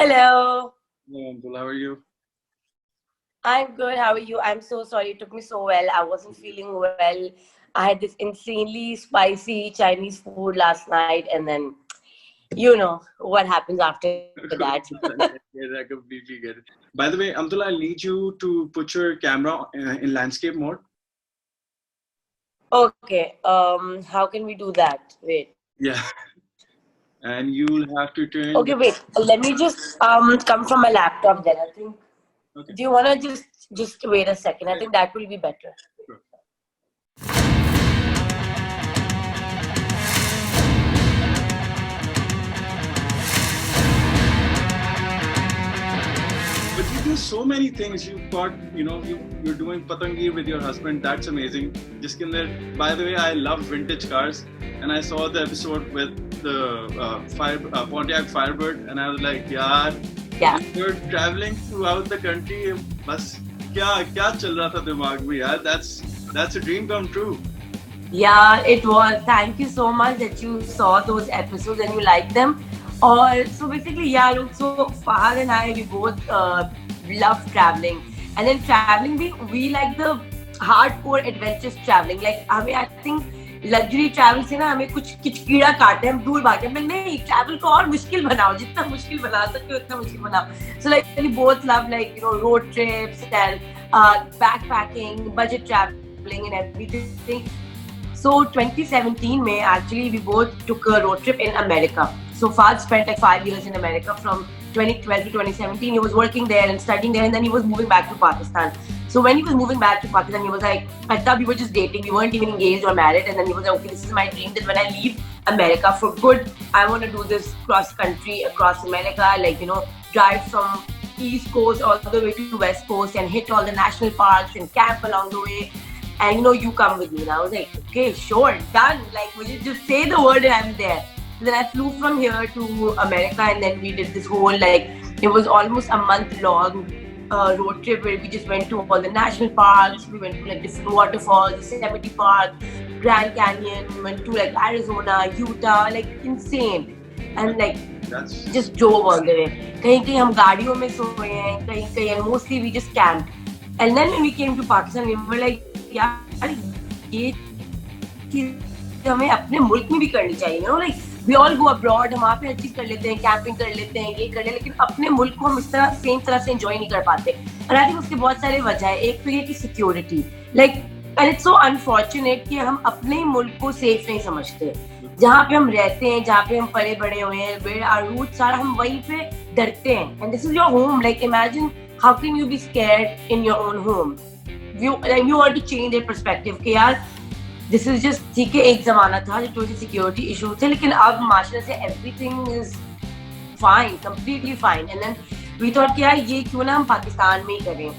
Hello. Hello, Abdul. How are you? I'm good. How are you? I'm so sorry. It took me so well. I wasn't feeling well. I had this insanely spicy Chinese food last night, and then you know what happens after that. I completely get it. By the way, Abdul, I'll need you to put your camera in landscape mode. Okay. How can we do that? Wait. Yeah, and you'll have to Okay, turn the. wait. Let me just come from my laptop then. I think. Okay. Do you wanna just wait a second? I think that will be better. Sure. But you do so many things. You've got, you're doing patangi with your husband. That's amazing. Jiskinder, by the way, I love vintage cars, and I saw the episode with the Pontiac Firebird, and I was like, yaar, Yeah. you're traveling throughout the country. बस क्या चल रहा था दिमाग में यार? That's a dream come true. Yeah, it was. Thank you so much that you saw those episodes and you liked them. Or so basically, yeah, look, so Fahad and I, we both love traveling. And then traveling, we like the hardcore adventurous traveling. Like, I think luxury travel से ना हमें कुछ कीड़ा काटते हैं, हम दूर भागते हैं, नहीं travel को और मुश्किल बनाओ, जितना मुश्किल बना सकते हो उतना मुश्किल बनाओ. So like we both love like road trips and backpacking, budget traveling and everything. So 2017 May actually we both took a road trip in America. So Fahad spent like 5 years in America from 2012 to 2017. He was working there and studying there, and then he was moving back to Pakistan. So when he was moving back to Pakistan, he was like, I thought we were just dating. We weren't even engaged or married. And then he was like, okay, this is my dream that when I leave America for good, I want to do this cross country, across America, like, drive from East Coast all the way to West Coast and hit all the national parks and camp along the way. And you come with me. And I was like, okay, sure, done. Like, will you just say the word and I'm there. So then I flew from here to America, and then we did this whole, like, it was almost a month long road trip where we just went to all the national parks. We went to like different waterfalls, Yosemite Park, Grand Canyon. We went to like Arizona, Utah, like insane. And like just drove all the way. कहीं हम गाड़ियों में सोए हैं, कहीं and mostly we just camped. And then when we came to Pakistan, we were like, यार ये चीज हमें अपने मुल्क में भी करनी चाहिए. Like we all go abroad, हम वहाँ पे हर चीज कर लेते हैं, कैंपिंग कर लेते हैं, ये कर लेते हैं, लेकिन अपने मुल्क को हम इस तरह सेम तरह से एंजॉय नहीं कर पाते. और आई थिंक उसके बहुत सारे वजह है. एक तो ये कि security, like and it's so unfortunate कि हम अपने ही मुल्क को सेफ नहीं समझते. जहाँ पे हम रहते हैं, जहाँ पे हम पले बड़े हुए हैं, वेयर आवर रूट्स सारा, हम वहीं पे डरते हैं. And this is your home. Like imagine how can you be scared in your own home. You want to change their perspective कि यार this is just, ठीक है, एक जमाना था जो थोड़ी सिक्योरिटी इशू थे, लेकिन अब माशाल्लाह से everything is fine, completely fine. And then we thought कि यार ये क्यों ना हम पाकिस्तान में ही करें.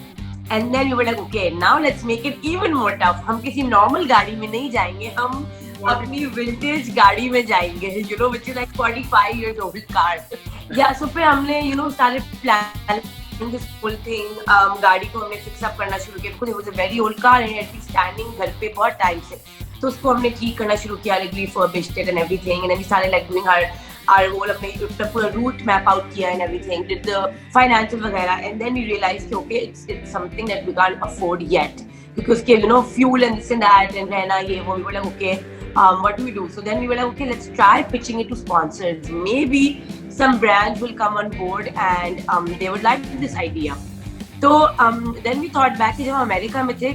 And then we were like, okay, now let's make it even more tough. हम किसी नॉर्मल गाड़ी में नहीं जाएंगे, हम अपनी विंटेज गाड़ी में जाएंगे, which is like 45 years old car. Yeah, so फिर हमने started planning this whole thing. गाड़ी को हमने फिक्स अप करना शुरू किया because it was a very old car and it had been standing घर पे बहुत टाइम से. तो उसको हमने ठीक करना शुरू किया, like refurbished it and everything, and then we started like doing our whole अपने पूरा route map out किया and everything, did the financial वगैरह, and then we realized कि okay, it's something that we can't afford yet क्योंकि उसके fuel and this and that and रहना ये वो. We were like, okay, what do we do? So then we were like, okay, let's try pitching it to sponsors. Maybe some brands will come on board and they would like this idea. So then we thought back कि जब हम America में थे,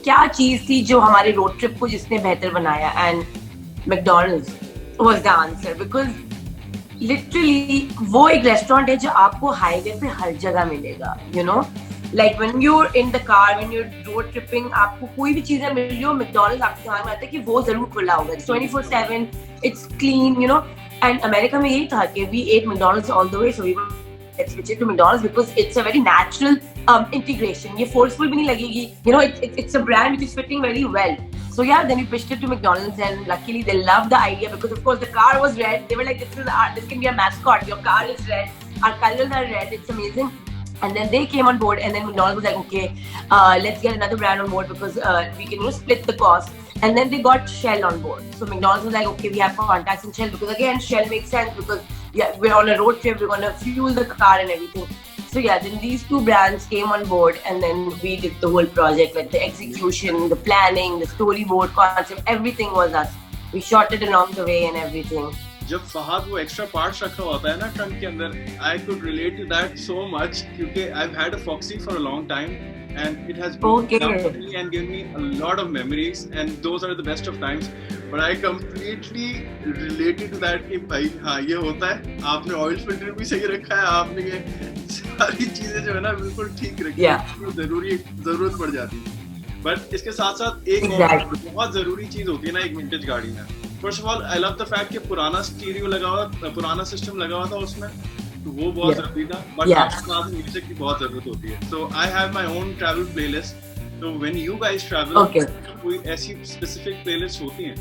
क्या चीज थी जो हमारे रोड ट्रिप को जिसने बेहतर बनाया, and McDonald's was the answer because literally वो एक रेस्टोरेंट है जो आपको हाईवे पे हर जगह मिलेगा. Like when you're in the car, when you're road tripping, आपको कोई भी चीजें मिल रही हो, McDonald's आपके दिमाग में आता है कि वो जरूर खुला होगा. It's 24/7, it's clean, And America में यही था कि we ate McDonald's all the way, so we were let's switch it to McDonald's because it's a very natural integration. ये forceful भी नहीं लगेगी. It's a brand which is fitting very well. So yeah, then we pitched it to McDonald's and luckily they loved the idea because of course the car was red. They were like, this can be a mascot. Your car is red. Our colors are red. It's amazing. And then they came on board, and then McDonald's was like, okay, let's get another brand on board because we can split the cost. And then they got Shell on board. So McDonald's was like, okay, we have contacts in Shell because again, Shell makes sense because yeah, we're on a road trip, we're gonna fuel the car and everything. So yeah, then these two brands came on board, and then we did the whole project, like the execution, the planning, the storyboard concept, everything was us. We shot it along the way and everything. जब फहाद वो extra parts रखा होता है ना trunk के अंदर, I could relate to that so much क्योंकि I have had a foxy for a long time and it has been and given me a lot of memories, and those are the best of times. But I completely related to that कि भाई हाँ ये होता है, आपने oil filter भी सही रखा है, आपने ये सारी चीजें जो है ना बिल्कुल ठीक रखी है, जरूरत पड़ जाती है. बट इसके साथ साथ एक और बहुत जरूरी चीज होती है ना एक विंटेज गाड़ी में. First of all I love the fact कि पुराना स्टीरियो लगा हुआ, पुराना सिस्टम लगा हुआ था उसमें, तो वो बहुत जरूरी था. बट आपके साथ म्यूजिक की बहुत जरूरत होती है. So I have my own travel playlist. So when you guys travel, कोई ऐसी specific playlists होती हैं?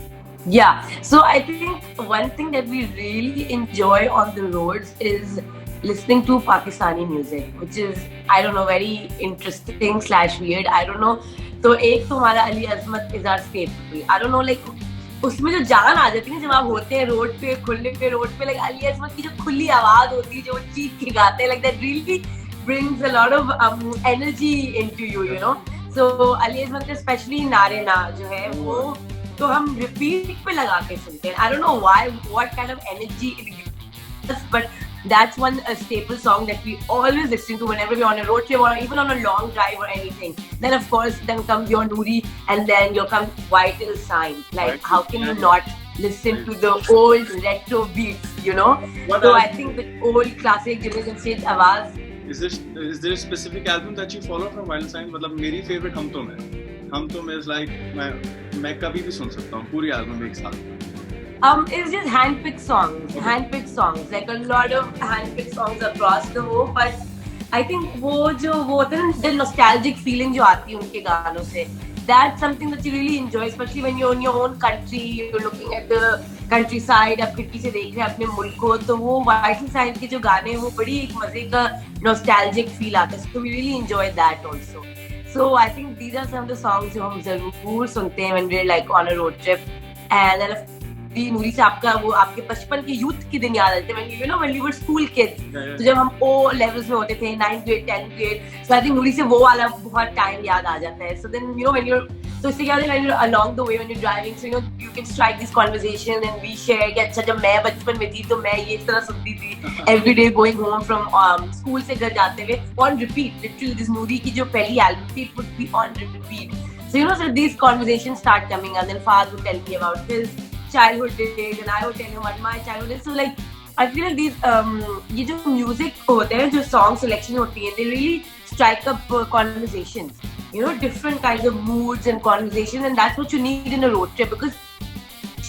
Yeah, so I think one thing that we really enjoy on the roads is listening to Pakistani music, which is, I don't know, very interesting / weird. I don't know. तो एक तो हमारा अली अजमत is our staple. I don't know, like उसमें जो जान आ जाती है जब आप होते हैं रोड पे, खुले पे रोड पे, like अली अजमत की जो खुली आवाज होती है, जो चीख के गाते हैं, like that really brings a lot of energy into you, you know. So Ali Azmat specially नारे ना जो है वो तो हम रिपीट पे लगा के सुनते हैं. I don't know why, what kind of energy it gives us, but that's one staple song that we always listen to whenever we're on a road trip or even on a long drive or anything. Then of course then comes your Noori, and then your comes Vital Sign. Like how can you not listen to the old retro beats, you know? So I think the old classic Generation Stage आवाज. Is there a specific album that you follow from Vital Sign? मतलब मेरी favorite हम तो मैं is like मैं कभी भी सुन सकता हूँ पूरी album एक साथ. It's just handpicked songs, like a lot of handpicked songs across the whole. But I think वो होता है ना, the nostalgic feeling जो आती है उनके गानों से, that's something that you really enjoy, especially when you're in your own country, you're looking at the countryside, आप खिड़की से देख रहे हैं अपने मुल्क को, तो वो Vital Sign के जो गाने हैं वो बड़ी एक मजे का nostalgic feel आता है. So we really enjoy that also. So I think these are some of the songs जो हम जरूर सुनते हैं when we're like on a road trip. And then नूरी से आपका वो आपके बचपन के यूथ के दिन याद आते हैं, you know, when we were school kids. तो जब हम O levels में होते थे, 9th grade, 10th grade, so I think नूरी से वो वाला बहुत टाइम याद आ जाता है. So then, you know, when you're, so इससे क्या होता है, when you're along the way, when you're driving, so you know, you can strike this conversation and we share कि अच्छा जब मैं बचपन में थी तो मैं ये तरह सुनती थी, every day going home from school से घर जाते हुए, on repeat, literally this नूरी की जो पहली album थी, it would be on repeat. So you know, so these conversations start coming, and then Fahad would tell me about his childhood days and I would tell him what my childhood is. So like I feel like these ये जो music होते हैं, जो song selection होती है, they really strike up conversations, you know, different kinds of moods and conversations, and that's what you need in a road trip, because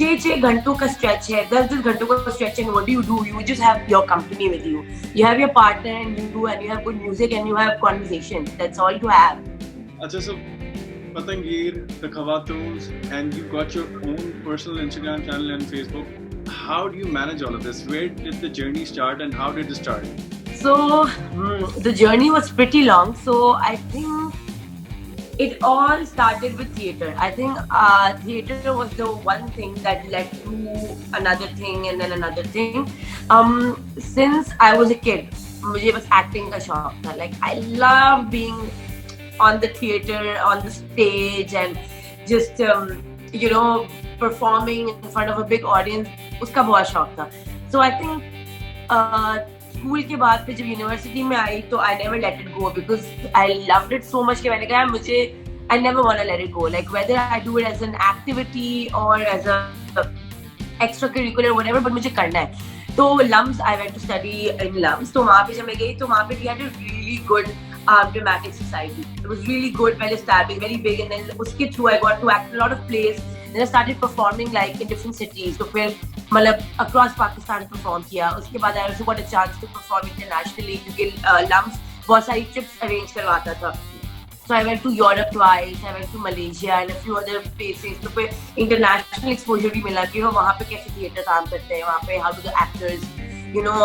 6 घंटों का stretch है, 10 घंटों का stretch, and what do? You just have your company with you. You have your partner and you have good music and you have conversations. That's all you have. अच्छा, so Patangir, the Khawatoons, and you got your own personal Instagram channel and Facebook. How do you manage all of this? Where did the journey start and how did it start? So the journey was pretty long. So I think it all started with theatre. I think theatre was the one thing that led to another thing and then another thing. Since I was a kid, मुझे बस acting का शौक था. Like I love being on the theatre, on the stage, and just you know, performing in front of a big audience. उसका बहुत शौक था. So I think school के बाद पे जब यूनिवर्सिटी में आई तो I never let it go, because I loved it so much कि मैंने कहा मुझे I never want to let it go. Like whether I do it as an activity or as a extracurricular whatever, but मुझे करना है. तो LUMS, I went to study in LUMS. तो वहाँ पे जब मैं गई तो वहाँ पे we had a really good dramatic society. It was really good, well established, very big, and then uske through I got to act in a lot of plays. Then I started performing like in different cities. So फिर मतलब across Pakistan perform किया. उसके बाद I also got a chance to perform internationally क्योंकि LUMS बहुत सारी trips arrange करवाता था. So I went to Europe twice, I went to Malaysia and a few other places. तो फिर international exposure भी मिला कि वहाँ पे कैसे theatre काम करते हैं, वहाँ पे how do the actors, you know,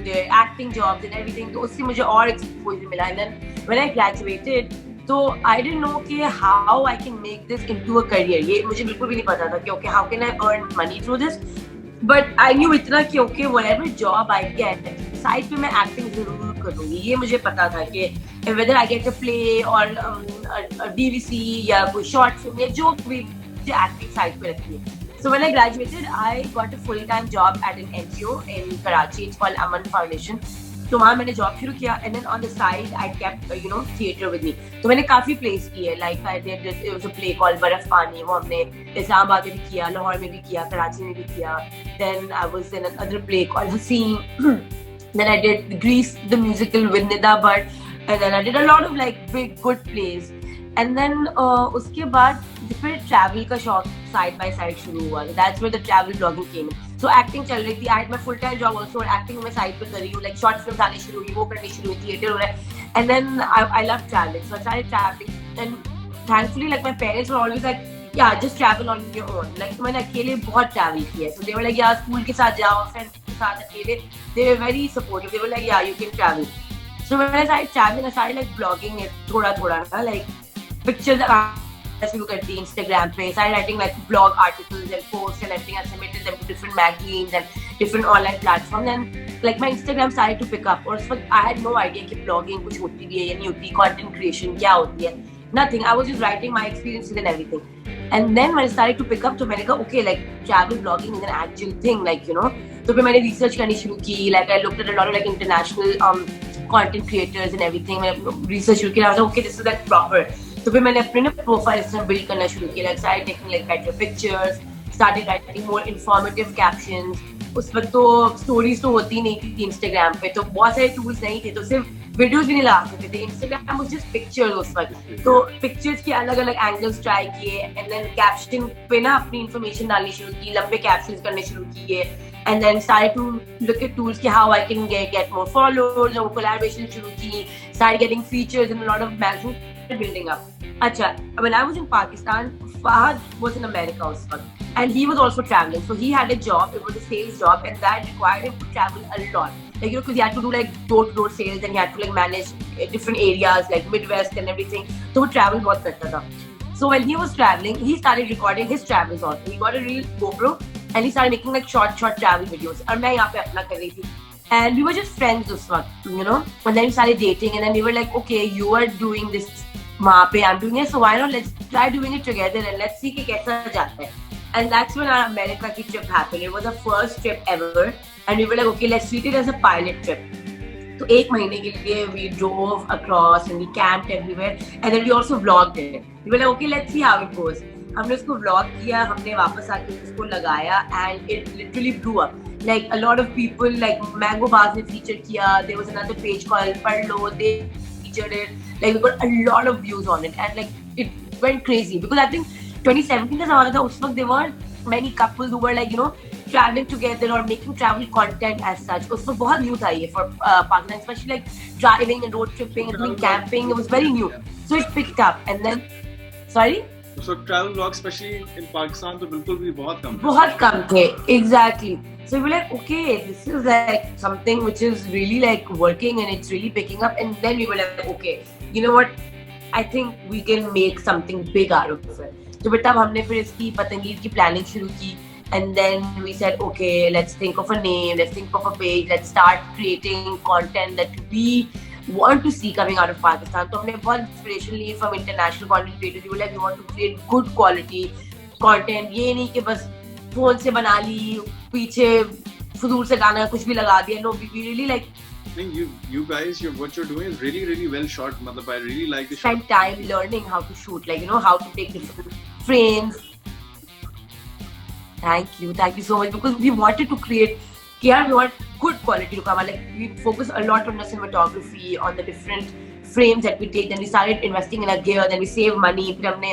their acting jobs and everything. तो उससे मुझे और exposure मिला. And then when I graduated, तो I didn't know कि how I can make this into a career. ये मुझे बिल्कुल भी नहीं पता था कि okay, how can I earn money through this? But I knew इतना कि okay whatever job I get side पे मैं एक्टिंग जरूर करूंगी, ये मुझे पता था कि whether I get a play और डीवीसी या कोई शॉर्ट फिल्म या जो भी एक्टिंग साइड पे रखनी है. So when I graduated, I got a full-time job at an NGO in Karachi. It's called Aman Foundation. तो वहाँ मैंने जॉब शुरू किया and then on the side I kept theater with me. तो मैंने काफी plays किए, like I did it was a play called बर्फ पानी, वो हमने इस्लामाबाद में भी किया, लाहौर में भी किया, कराची में भी किया. Then I was in another play called Haseen. Then I did Grease the musical with Nida Bhatt, and then I did a lot of like big good plays. And then उसके बाद फिर travel का शौक side by side शुरू हुआ. That's where the travel blogging came in. So acting चल रही थी. I had my full time job also. Acting मैं side पे कर रही हूँ. Like short films आनी शुरू हुई, वो करनी शुरू हुई, theater हो रहा है. And then I love traveling. So I started traveling. And thankfully, like my parents were always like, yeah, just travel on your own. Like मैंने अकेले बहुत travel किया. So they were like, yeah, school के साथ जाओ, friends के साथ अकेले. They were very supportive. They were like, yeah, you can travel. So when I started traveling, I started like blogging it थोड़ा ना, like pictures शुरू कर दी Instagram पे. started writing like blog articles and posts and everything. I submitted them to different magazines and different online platforms, and like my Instagram started to pick up. और उस वक्त I had no idea कि blogging कुछ होती भी है या नहीं होती, content creation क्या होती है, nothing. I was just writing my experiences and everything. And then when I started to pick up, तो मैंने कहा okay, like travel blogging is an actual thing, like तो फिर मैंने research करनी शुरू की. Like I looked at a lot of like international content creators and everything. मैंने research शुरू किया. I was like okay, this is like proper. तो फिर मैंने अपने प्रोफाइल इसमें बिल्ड करना शुरू किया. like started taking like better pictures, started writing more informative captions. उस वक्त तो स्टोरीज तो होती नहीं थी इंस्टाग्राम पे, तो बहुत सारे टूल्स नहीं थे, तो सिर्फ वीडियोस भी नहीं लगा सकते थे. इंस्टाग्राम वाज जस्ट पिक्चर्स उस वक्त. तो पिक्चर्स के अलग अलग एंगल्स ट्राई किए, एंड देन कैप्शन पे ना अपनी इन्फॉर्मेशन डालनी शुरू की, लंबे कैप्शंस करने शुरू किए. And then started to look at tools कि how I can get more followers, और collaboration शुरू की. Started getting features in a lot of magazines, building up. अच्छा, when I was in Pakistan, Fahad was in America उस वक्त, and he was also traveling. So he had a job. It was a sales job, and that required him to travel a lot. Like because he had to do like door-to-door sales, and he had to like manage different areas like Midwest and everything. So he travel बहुत करता था. So when he was traveling, he started recording his travels also. He got a real GoPro. And he started making like short travel videos. और मैं यहाँ पे अपना कर रही थी. And we were just friends उस वक्त, And then we started dating, and then we were like, okay, you are doing this वहाँ पे, I'm doing it, so why not let's try doing it together and let's see कि कैसा जाता है. And that's when our America की trip happened. It was the first trip ever, and we were like, okay, let's treat it as a pilot trip. तो एक महीने के लिए we drove across and we camped everywhere, and then we also vlogged it. We were like, okay, let's see how it goes. हमने उसको vlog किया, हमने वापस आके उसको लगाया, and it literally blew up. Like a lot of people, like mango Baaz ने feature किया. There was another page called Parhlo, they featured it. Like we got a lot of views on it, and like it went crazy because I think 2017 का जमाना था. उस वक्त there were many couples who were like traveling together or making travel content as such. उस वक्त बहुत new था ये for Pakistan, especially like driving and road tripping and doing camping. It was very new, so it picked up. And then sorry, so travel vlogs especially in Pakistan तो बिल्कुल भी बहुत कम थे. Exactly. So we were like, okay, this is like something which is really like working and it's really picking up. And then we were like, okay, you know what, I think we can make something big out of it. तो फिर तब हमने फिर इसकी पतंगीर की planning शुरू की. And then we said, okay, let's think of a name, let's think of a page, let's start creating content that we want to see coming out of Pakistan. So हमने बहुत inspiration Lee from international content creators. We were like, we want to create good quality content. ये नहीं कि बस phone से बना ली, पीछे फजूल से गाना कुछ भी लगा दिया. No, we really like. I think you guys, what you're doing is really well shot. मतलब I really like the shot. Spend time learning how to shoot, like how to take different frames. Thank you so much, because we wanted to create. Yeah, we want good quality to come. Like we focus a lot on the cinematography, on the different frames that we take. Then we started investing in our gear. Then we save money. फिर हमने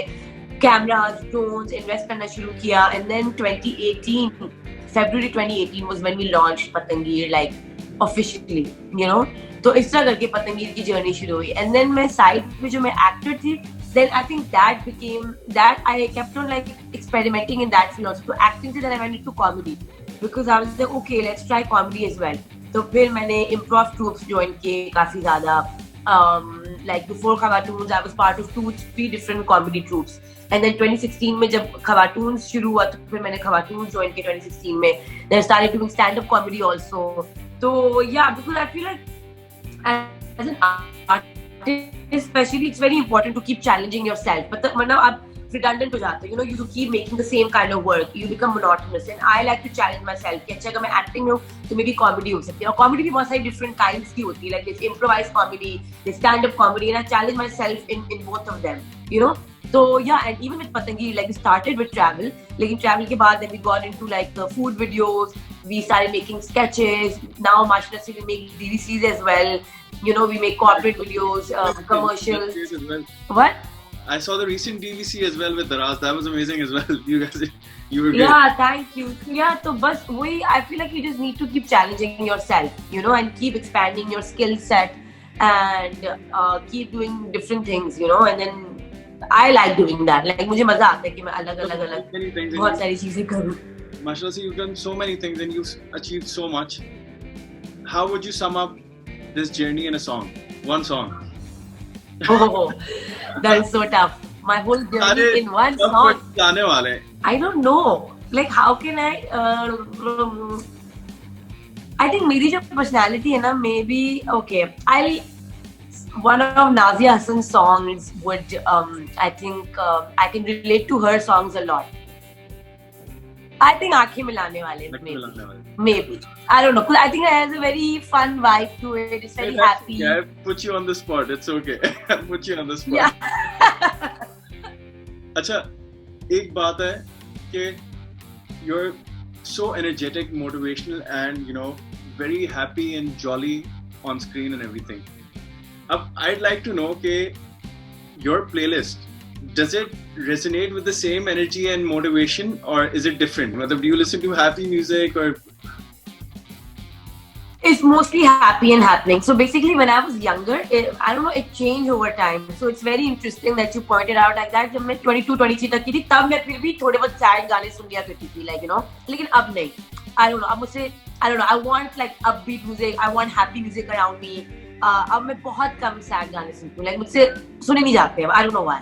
cameras, drones, invest करना शुरू किया. And then February 2018 was when we launched Patangir, like officially, तो इस तरह करके पतंगीर की जर्नी शुरू हुई. And then मैं side पे जो मैं actor थी, then I think that became that I kept on like experimenting in that field also. So acting से then I went into comedy because I was like, okay, let's try comedy as well. तो फिर मैंने improv troops join किए काफी ज़्यादा. like before Khawatoons, I was part of 2-3 different comedy troupes. And then 2016 में जब Khawatoons शुरू हुआ तो फिर मैंने Khawatoons join किया 2016 में. Then I started doing stand-up comedy also. So yeah, because I feel like as an artist, especially, it's very important to keep challenging yourself. But मतलब आप redundant हो जाते हो, you know, you keep making the same kind of work, you become monotonous. And I like to challenge myself कि अच्छा अगर मैं acting में हूँ तो मेरी comedy हो सकती है. और comedy भी बहुत सारी different kinds की होती है, like there's improvised comedy, there's stand-up comedy, and I challenge myself in both of them, you know. So yeah, and even with Patangi, like we started with travel, लेकिन travel के बाद then we got into like food videos, we started making sketches. Now mashallah we make DVCs as well, you know, we make corporate videos, commercials. What? I saw the recent DVC as well with Daraz. That was amazing as well. You guys, you were great. Yeah, thank you. Yeah, so bas वही, I feel like you just need to keep challenging yourself, you know, and keep expanding your skill set and keep doing different things, you know, and then I like doing that. Like मुझे मजा आता है कि मैं अलग-अलग बहुत सारी चीजें करूँ. Mashallah, you've done so many things and you've achieved so much. How would you sum up this journey in a song? One song. Oh, that is so tough. My whole journey in one song. I don't know. Like, how can I? I think मेरी जो personality है ना, maybe okay. One of Nazia Hassan's songs would I think I can relate to her songs a lot. I think आँखें मिलाने वाले maybe. I don't know. I think it has a very fun vibe to it. It's very happy. Yeah, put you on the spot. It's okay. Put you on the spot. Yeah. अच्छा, एक बात है कि you're so energetic, motivational, and you know very happy and jolly on screen and everything. I'd like to know कि your playlist, does it resonate with the same energy and motivation, or is it different? Do you listen to happy music or? It's mostly happy and happening. So basically, when I was younger, I don't know, it changed over time. So it's very interesting that you pointed out like that. जब मैं 22-23 तक की थी, तब मैं फिर भी थोड़े बहुत sad गाने सुन लिया करती थी, like you know. लेकिन अब नहीं. I don't know. अब मुझसे, I don't know. I want like upbeat music. I want happy music around me. अब मैं बहुत कम sad गाने सुनती हूँ. Like मुझसे सुने नहीं जाते हैं. I don't know why.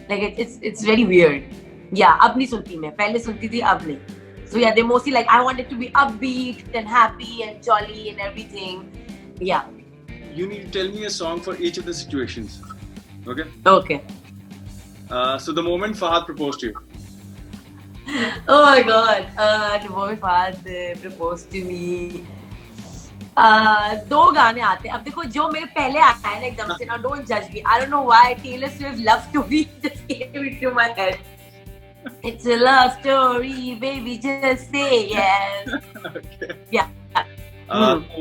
Like it's very weird. Yeah, अब नहीं सुनती मैं. पहले सुनती थी, अब नहीं. So yeah, they're mostly like, I want it to be upbeat and happy and jolly and everything. Yeah. You need to tell me a song for each of the situations. Okay? Okay. So the moment Fahad proposed to you. Oh my God. The moment Fahad proposed to me. दो गाने आते हैं. अब देखो जो मेरे पहले आता है ना एकदम से, now don't judge me. I don't know why Taylor Swift Love Story just came into my head. It's a love story, baby, just say yes. Okay. Yeah.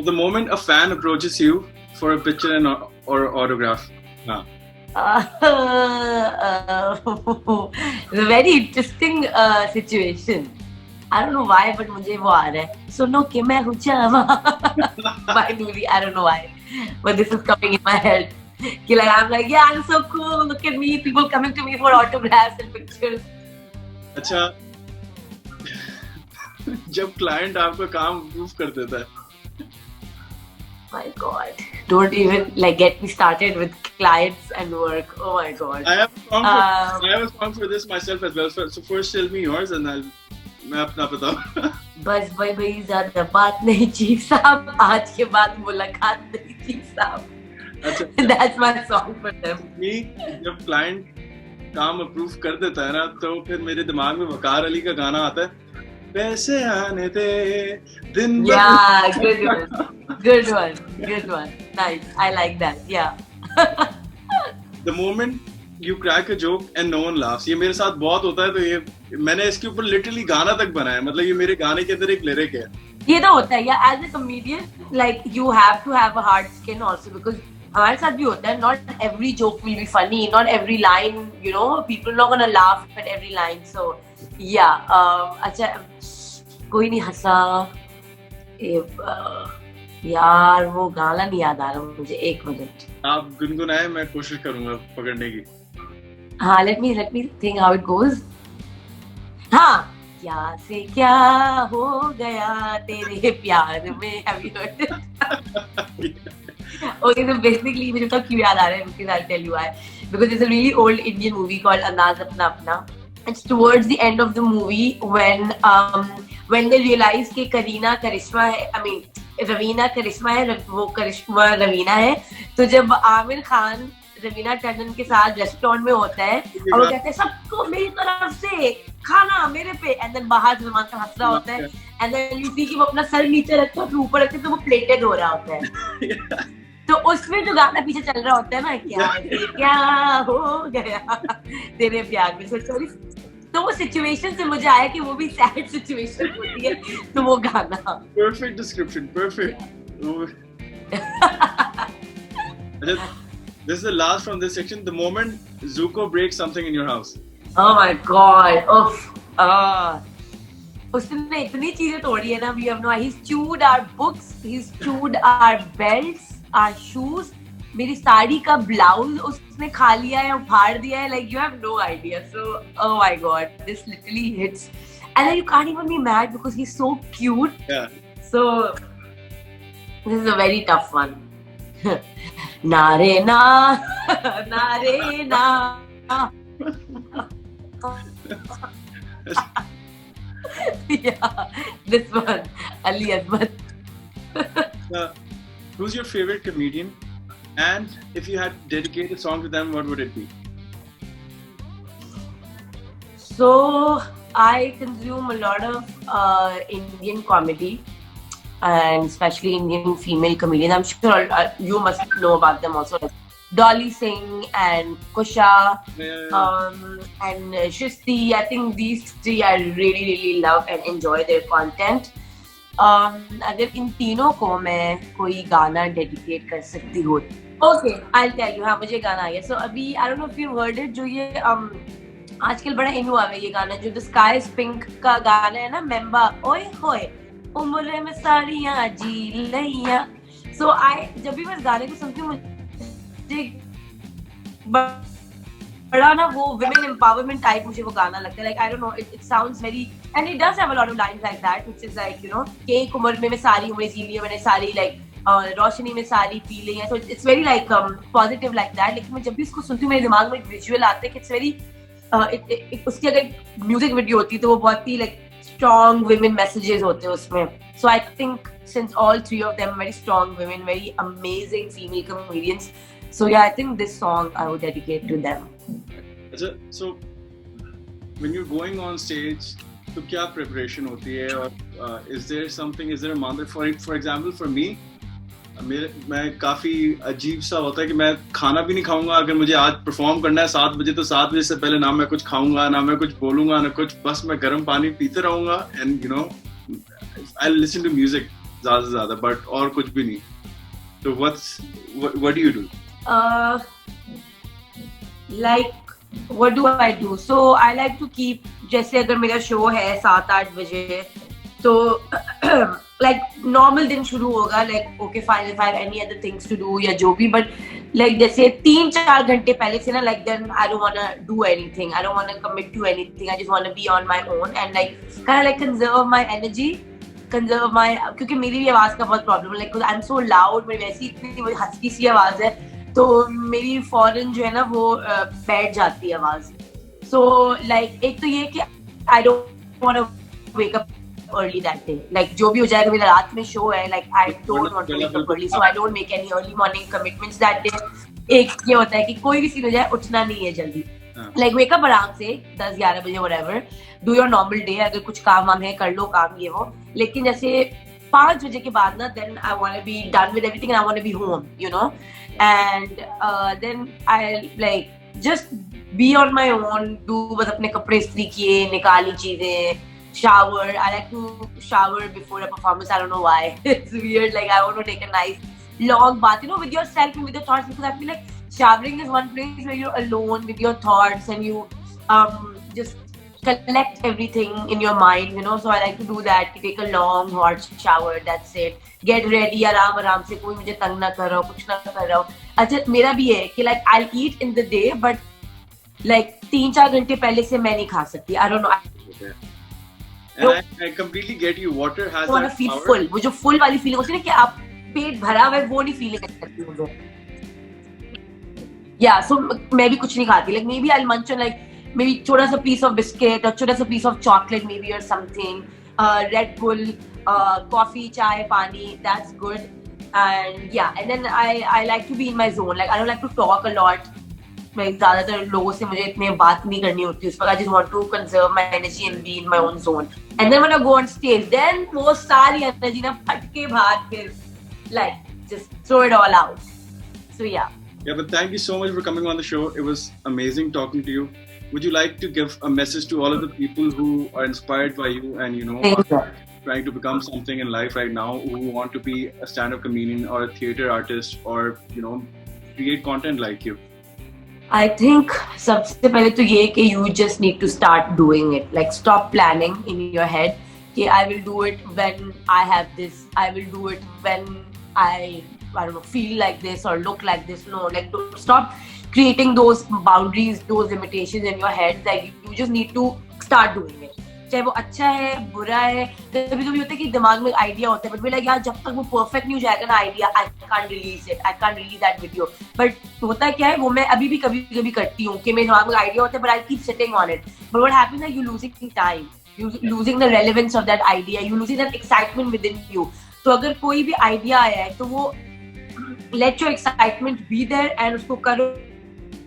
The moment a fan approaches you for a picture and or autograph. It's a very interesting situation. I don't know why, but मुझे वो आ रहा है. सुनो कि मैं हूँ जावा. By Nuri, I don't know why, but this is coming in my head. Like, I'm like, yeah, I'm so cool. Look at me. People coming to me for autographs and pictures. अच्छा, जब client आपका काम approve कर देता है. My God, don't even like get me started with clients and work. Oh my God. I have a song for this myself as well. So first tell me yours and मैं अपना बताऊँ. बस भाई ज़्यादा बात नहीं चीफ साहब, आज के बाद मुलाकात नहीं चीफ साहब. अच्छा. That's my song for them. जब क्लाइंट काम अप्रूव कर देता है ना, तो फिर मेरे दिमाग में वकार अली का गाना आता है, पैसे आने दे दिन भर. Yeah, good one. Nice, I like that. Yeah. The moment you crack a joke and no one laughs, ये मेरे साथ बहुत होता है. तो ये मैंने इसके ऊपर लिटरली गाना तक बनाया. मतलब ये मेरे गाने के अंदर एक लिरिक है. ये तो होता है. Yeah, as a comedian, like you have to have a hard skin also, because हमारे साथ भी होता है. Not every joke will be funny. Not every line, you know, people are not gonna laugh at every line. So yeah, अच्छा कोई नहीं हंसा. यार वो गाना नहीं याद आ रहा मुझे. एक मिनट. आप गुनगुनाए, मैं कोशिश करूंगा पकड़ने की. हाँ, let me think how it goes. हाँ, क्या से क्या हो गया तेरे प्यार में. Have you heard it? Okay, so basically मुझे तो क्यों याद आ रहा है, because I'll tell you why. Because there's a really old Indian movie called Andaz Apna Apna. It's towards the end of the movie when they realize कि करीना करिश्मा है, I mean Raveena करिश्मा है, वो करिश्मा रवीना है. तो जब आमिर खान रवीना टंडन के साथ रेस्टोरेंट में होता है और वो कहते हैं सबको मेरी तरफ से खाना मेरे पे, एंड देन बाहर सलमान खान हंस रहा होता है, एंड देन यू सी कि वो अपना सर नीचे रखते हैं, ऊपर रखते हैं, तो वो प्लेटेड हो रहा होता है. तो उसमें जो गाना पीछे चल रहा होता है ना, क्या हो गया तेरे प्यार में, सॉरी, तो वो सिचुएशन से मुझे आया कि वो भी सैड सिचुएशन होती है, तो वो गाना. Perfect description, perfect. This is the last from this section. The moment Zuko breaks something in your house. Oh my God! उसने इतनी चीजें तोड़ी है ना. We have no. He's chewed our books. He's chewed our belts, our shoes. मेरी साड़ी का blouse उसने खा लिया है, फाड़ दिया है. Like you have no idea. So, oh my God, this literally hits. And then you can't even be mad because he's so cute. Yeah. So, this is a very tough one. Nare na, nare na. Yeah, this one, Ali Azmat. Who's your favorite comedian? And if you had dedicated a song to them, what would it be? So I consume a lot of Indian comedy, and especially Indian female comedians. I'm sure you must know about them also. Like Dolly Singh and Kusha and Shristi. I think these three I really, really love and enjoy their content. अगर इन तीनों को मैं कोई गाना dedicate कर सकती हूँ, okay, I'll tell you. हाँ, मुझे गाना आ गया. So अभी I don't know if you heard it, जो ये आजकल बड़ा इन हुआ है ये गाना, जो The Sky is Pink का गाना है ना, मेंबा ओए होए उम्र में सारियां जी लैया. So I जब भी मैं इस गाने को सुनती हूँ मुझे बड़ा ना वो women empowerment type मुझे वो गाना लगता है. Like I don't know, it sounds very, and it does have a lot of lines like that, which is like, you know, कि एक उम्र में मैं सारी उम्रें जी ली है मैंने, सारी like रोशनी में सारी पी ली है. So it's very like positive like that. लेकिन मैं जब भी इसको सुनती हूँ मेरे दिमाग में एक visual आता है कि it's very उसकी अगर म्यूजिक वीडियो होती तो वो बहुत ही like strong women messages होते हैं उसमें. So I think since all three of them are very strong women, very amazing female comedians, so yeah, I think this song I would dedicate to them. So when you're going on stage, तो क्या preparation होती है, और is there a mantra for example for me, मैं काफी अजीब सा होता है कि मैं खाना भी नहीं खाऊंगा अगर मुझे आज परफॉर्म करना है 7 बजे, तो 7 बजे से पहले ना मैं कुछ खाऊंगा ना मैं कुछ बोलूंगा ना कुछ, बस मैं गर्म पानी पीते रहूंगा, and you know I listen to music ज्यादा से ज्यादा, बट और कुछ भी नहीं. तो what do you do? Like what do I do? So I like to keep, जैसे अगर मेरा शो है 7-8 बजे, तो like normal दिन शुरू होगा, like okay fine, if I have any other things to do या जो भी, but like जैसे 3-4 घंटे पहले से ना, like then I don't wanna do anything, I don't wanna commit to anything, I just wanna be on my own and like kind of like conserve my energy, conserve my, क्योंकि मेरी भी आवाज का बहुत प्रॉब्लम है, like I'm so loud, मेरी वैसी इतनी हस्की सी आवाज है, तो मेरी फौरन जो है ना वो बैठ जाती है आवाज. So like एक तो ये कि I don't wanna wake up early that day, like जो भी हो जाएगा, मेरा रात में शो है, like I don't want to wake up early, so I don't make any early morning commitments that day. एक ये होता है कि कोई भी सीन हो जाए उठना नहीं है जल्दी, like wake up आराम से 10-11 बजे whatever, do your normal day, अगर कुछ काम वाम है कर लो काम ये वो, लेकिन जैसे 5 बजे के बाद ना, then I want to be done with everything and I want to be home, you know, and then I like just be on my own, do बस अपने कपड़े इस्त्री किए, निकाली चीजें, shower. I like to shower before a performance. I don't know why. It's weird. Like I want to take a nice long bath, you know, with yourself and with your thoughts, because I feel like showering is one place where you're alone with your thoughts and you just collect everything in your mind, you know. So I like to do that. Take a long hot shower. That's it. Get ready. आराम से कोई मुझे तंग ना कर रहा हो, कुछ ना कर रहा हो. अच्छा मेरा भी है कि like I'll eat in the day, but like 3-4 घंटे पहले से मैं नहीं खा सकती. I don't know. Okay. And I completely get you. Water has that feel power. full. वो जो full वाली feeling होती है ना कि आप पेट भरा हुआ है वो नहीं फीलिंग करती मुझे. Yeah, so मैं भी कुछ नहीं खाती. Like maybe I'll munch on like maybe छोटा सा piece of biscuit or छोटा सा piece of chocolate maybe or something. Red Bull, coffee, chai, pani. That's good. And yeah, and then I like to be in my zone. Like I don't like to talk a lot. Like ज़्यादातर लोगों से मुझे इतने बात नहीं करनी होती. उस वक्त I just want to conserve my energy and be in my own zone. And then when I go on stage, then वो सारी energy ना फट के बाहर फिर like just throw it all out. So yeah. Yeah, but thank you so much for coming on the show. It was amazing talking to you. Would you like to give a message to all of the people who are inspired by you and, you know, are trying to become something in life right now, who want to be a stand-up comedian or a theater artist or, you know, create content like you? I think सबसे पहले तो ये कि you just need to start doing it. Like stop planning in your head कि I will do it when I have this. I will do it when I don't know, feel like this or look like this. No, like stop creating those boundaries, those limitations in your head. Like you just need to start doing it. चाहे वो अच्छा है, बुरा है, कभी कभी होता है कि दिमाग में आइडिया होता है, बट यार जब तक वो परफेक्ट नहीं हो जाएगा ना idea, I can't release it, I can't release that video. But होता क्या है, वो मैं अभी भी कभी कभी करती हूँ कि मेरे दिमाग में आइडिया होता है, but I keep sitting on it. But what happens है, you losing time, you losing the relevance of that idea, you losing that excitement within you. तो अगर कोई भी आइडिया आया है तो वो let your excitement be there and usko karo,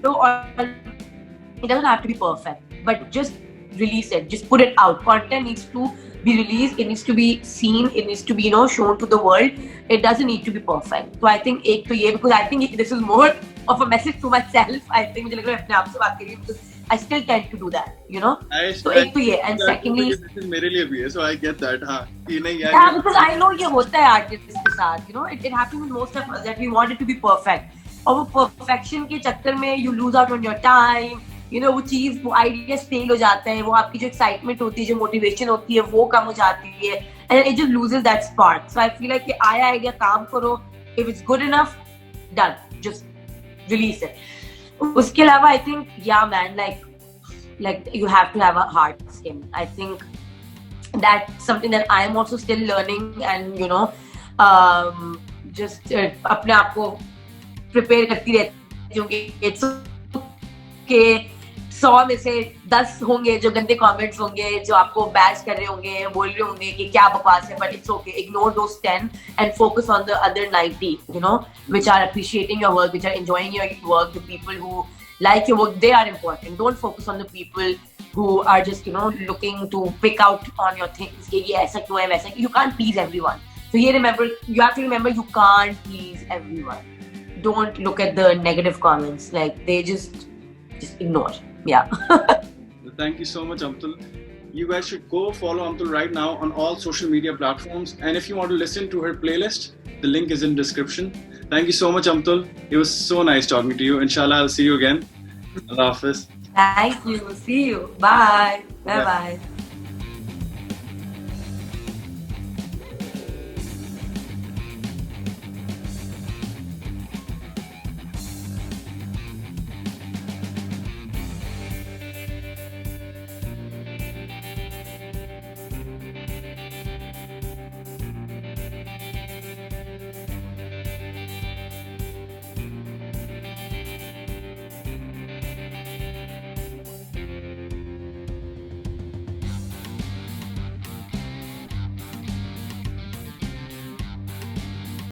or it doesn't have to be perfect, but just release it, just put it out. Content needs to be released, it needs to be seen, it needs to be, you know, shown to the world. It doesn't need to be perfect. So I think ek to ye, because I think this is more of a message to myself. I think mujhe lag raha hai apne aap se baat kari because I still tend to do that, you know. So ek to ye, and secondly this is mere liye bhi hai, so I get that. हाँ, ये नहीं यार. Yeah, because I know ये होता है artists के साथ, you know, it happens with most of us that we want it to be perfect. और वो perfection के चक्कर में you lose out on your time, you know, वो चीज, वो ideas fail हो जाते हैं, वो आपकी जो excitement होती है, जो motivation होती है, वो कम हो जाती है, and it just loses that spark. So I feel like कि आया idea काम करो, if it's good enough, done, just release it. उसके अलावा I think, yeah man, like you have to have a hard skin. I think that's something that I am also still learning, and you know, just अपने आप को prepare करती रहती हूँ कि it's okay, 100 में से 10 होंगे जो गंदे comments होंगे, जो आपको bash कर रहे होंगे, बोल रहे होंगे कि क्या बकवास है, but it's okay. Ignore those 10 and focus on the other 90, you know, which are appreciating your work, which are enjoying your work. The people who like your work, they are important. Don't focus on the people who are just, you know, looking to pick out on your things. कि ये ऐसा क्यों है, वैसा. You can't please everyone. So you have to remember you can't please everyone. Don't look at the negative comments. Like they just ignore. Yeah. Thank you so much, Amtul. You guys should go follow Amtul right now on all social media platforms. And if you want to listen to her playlist, the link is in description. Thank you so much, Amtul. It was so nice talking to you. Inshallah, I'll see you again. Allah Hafiz. Thank you. See you. Bye. Bye-bye.